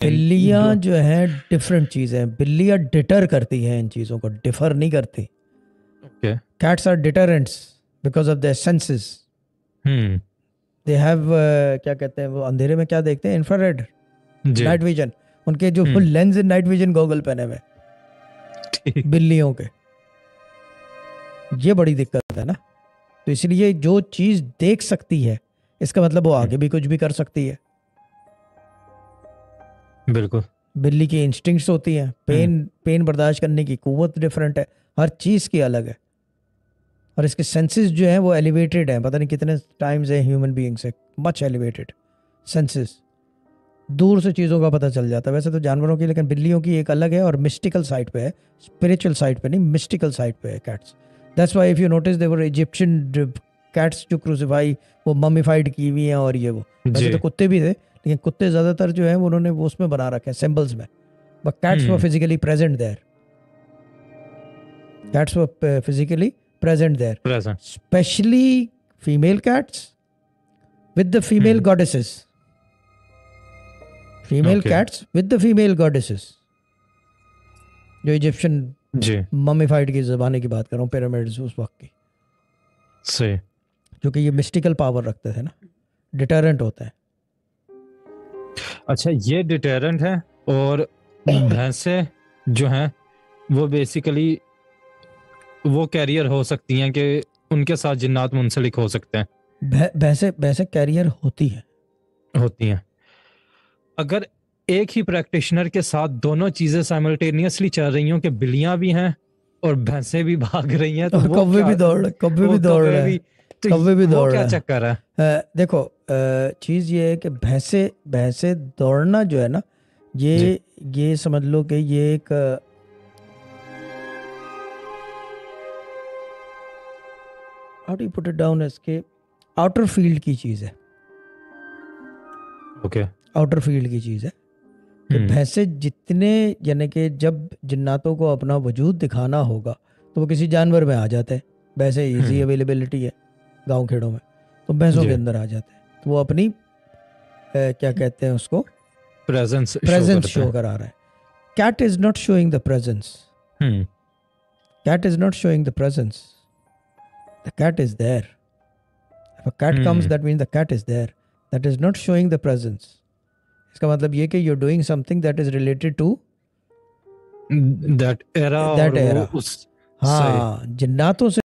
बिल्लियां जो हैं डिफरेंट चीज़ें हैं। बिल्लियां डिटर करती हैं इन चीज़ों को, डिफर नहीं करती। Okay. Cats are deterrents because of their senses. Hmm. They have क्या कहते हैं वो, अंधेरे में क्या देखते हैं, इंफ्रारेड, जी। Night vision. उनके जो हम्म। लेंस इन नाइट विजन गॉगल पहने हुए ठीक। बिल्लियों के, ये बड़ी दिक्कत है ना। तो इसलिए जो चीज़ देख सकती है, इसका मतलब वो आगे भी कुछ भी कर सकती है। बिल्कुल। बिल्ली की इंस्टिंक्ट्स होती हैं, हम्म। पेन पेन बर्दाश्त करने की कुव्वत डिफरेंट है, हर चीज़ की अलग है। और इसके सेंसेस जो हैं वो एलिवेटेड हैं, पता नहीं कितने टाइम्स है ह्यूमन बीइंग से मच एलिवेटेड सेंसेस। दूर से चीज़ों का पता चल जाता है वैसे तो जानवरों की, लेकिन बिल्लियों की एक अलग है और मिस्टिकल साइड पे है, स्पिरिचुअल साइड पे नहीं, मिस्टिकल साइड पे है cats. That's why if you notice their Egyptian cats जो क्रूसिफाई, वो मम्मीफाइड की हुई हैं, और ये वो वैसे तो जी। कुत्ते भी थे, लेकिन कुत्ते ज़्यादातर जो है उन्होंने वो उसमें बना रखे हैं सिंबल्स में, but cats were hmm. Physically present there. Cats were physically present there, present. especially female cats with the female hmm. goddesses. Female okay. cats with the female goddesses. जो इजिप्शियन जी। मम्मीफाइड की ज़माने की बात कर रहा हूँ, पिरामिड्स उस वक्त की, सही। जो कि ये मिस्टिकल पावर रखते थे ना, डिटरेंट होता है। अच्छा, ये डिटेरेंट है। और भैंसे जो हैं वो बेसिकली वो कैरियर हो सकती हैं कि उनके साथ जिन्नात मुंसलिक हो सकते हैं। भैंसे भैंसे कैरियर होती है। होती हैं। अगर एक ही प्रैक्टिशनर के साथ दोनों चीजें साइमल्टेनियसली चल रही हों कि बिल्लियां भी हैं और भैंसें भी भाग रही हैं, तो और वो क्या, कौवे भी वो दौड़ कवे रहा है, भी, तो कौवे भी वो दौड़ क्या रहा है। चक्कर है? देखो चीज़ ये है कि भैंसे भैंसे दौड़ना जो है ना, जी। ये समझ लो कि ये एक how do put it down, इसके आउटर फील्ड की चीज़ है। ओके। आउटर फील्ड की चीज़ है कि हम्म। भैंसे जितने, यानी कि जब जिन्नातों को अपना वजूद दिखाना होगा तो वो किसी जानवर में आ जाते हैं। वैसे इजी हम्म। अवेलेबिलिटी है गांव खेड़ों में, तो भैंसों के जी। अंदर आ जाते हैं, तो वो अपनी क्या कहते हैं उसको, प्रेजेंस शो प्रेजेंस करते शो हैं। करा रहा है। Cat is not showing the presence, hmm. Cat is not showing the presence, the cat is there. If a cat comes hmm. That means the cat is there, that is not showing the presence. इसका मतलब ये कि you are doing something that is related to that era, और that वो era. उस। सही। हाँ, जिन्नातों से